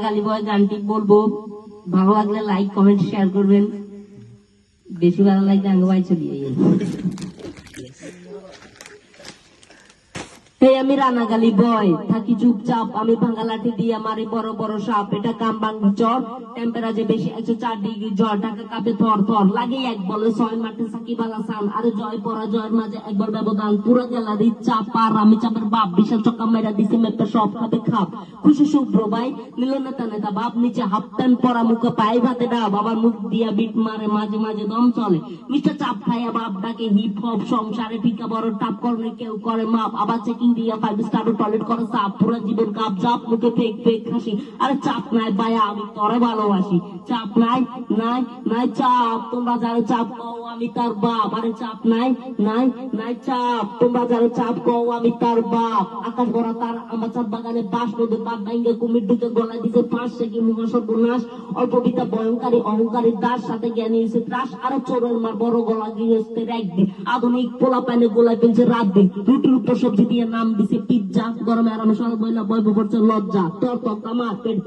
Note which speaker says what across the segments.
Speaker 1: গালি বয় গানটি বলবো, ভালো লাগলে লাইক কমেন্ট শেয়ার করবেন, বেশি ভালো লাগলে আগে ভাই চলিয়ে যান। আমি রানাগালি বয় থাকি চুপচাপ, আমি ভাঙা লাঠি দিয়ে মারি বড় বড় সাপ, এটা কাম বাংলা চর, টেম্পারেচার বেশি 104 ডিগ্রি জ্বর, ঢাকা কাঁপে থর থর, লাগে এক বলে 6 মাঠে সাকিব আল হাসান, আরে জয় পরাজয়ের মাঝে একবার ব্যবধান, পুরো গ্যালারি চাপ আর আমি চাপের বাপ, বিশাল চক্কা মেরা দিছে মেপে সব খাবে খাপ, খুশি শুভ্র ভাই নিল নেতা নেতা বাপ, নিচে হাফ প্যান্ট পরা মুখে পায়ে ভাতে ডাব, বাবার মুখ দিয়া বিট মারে মাঝে মাঝে দম চলে, মিস্টার চাপ খাইয়া বাপ ডাকে হিপ হপ, সংসারে ফিকা বড় টাপ করলে কেউ করে মাপ, আবার চেকিং দিয়া 5 স্টার টয়লেট করে সাপ, পুরো জীবন কাপ জাপ, মুখে ফেক ফেক হাসি, আরে চাপ নাই বায়া আমি তোরে ভালোবাসি, চাপ নাই নাই নাই চাপ, তোমরা যারা চাপ কও আমি তার বাপ, আরে চাপ নাই নাই নাই চাপ, তোমরা যারা চাপ কও আমি তার বাপ, আকাশ ভরা তার আমার চাঁদ বাগানে বাস, নদীর বাদ ভাঙ্গে কুমির ঢুকে গলায় দিছে ফাঁস, সে কি মহাসর্বনাশ, অল্প বিদ্যা ভয়ঙ্করী অহংকারী দাস, সাথে জ্ঞানী এসে ত্রাস, আরে চোরের মার বড় গলা গৃহস্থের একদিন, আধুনিক পোলা পাইনে গোলায় ফেলছে রাত দিন, রুটির উপর সবজি দিয়ে নাম দিছে পিজ্জা, গরমে আরামে সব বইলা বইব করছে লজ্জা, তোর তো আমার পেট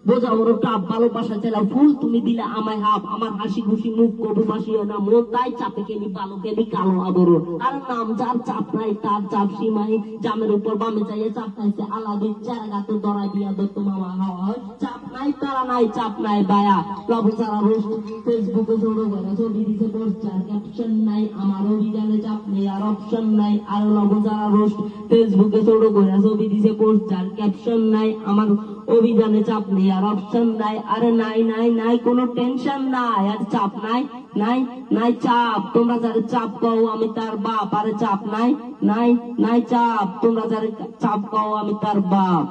Speaker 1: বোঝা ওর টাপ, ভালোবাসা চাইলাম ফুল তুমি দিলে আমায় হাফ, আমার হাসি খুশি মুখ কটু বাসিও না মন, তাই চাপে কেলি ভালো কেলি কালো আবরণ, আর নাম যার চাপ নাই তার চাপ সীমাই, জামের উপর বামে চাইয়ে চাপ খাইছে আলাদা জায়গাতে দড়াই দিয়া দত্ত মামা হাওয়া হয়, চাপ নাই তারা নাই চাপ নাই বায়া, লব সারা রোজ ফেসবুকে জড়ো করে ছবি দিছে পোস্টার, ক্যাপশন নাই আমার অভিযানে চাপ নেই আর অপশন নাই, আর লব সারা রোজ ফেসবুকে জড়ো করে ছবি দিছে পোস্টার, ক্যাপশন নাই আমার অভিযানে চাপ নেই আর অপশন নাই, আরে নাই নাই নাই কোনো টেনশন নাই, আর চাপ নাই নাই নাই চাপ, তোমরা যারা চাপ কও আমি তার বাপ, আরে চাপ নাই নাই নাই চাপ, তোমরা যারা চাপ কও আমি তার বাপ।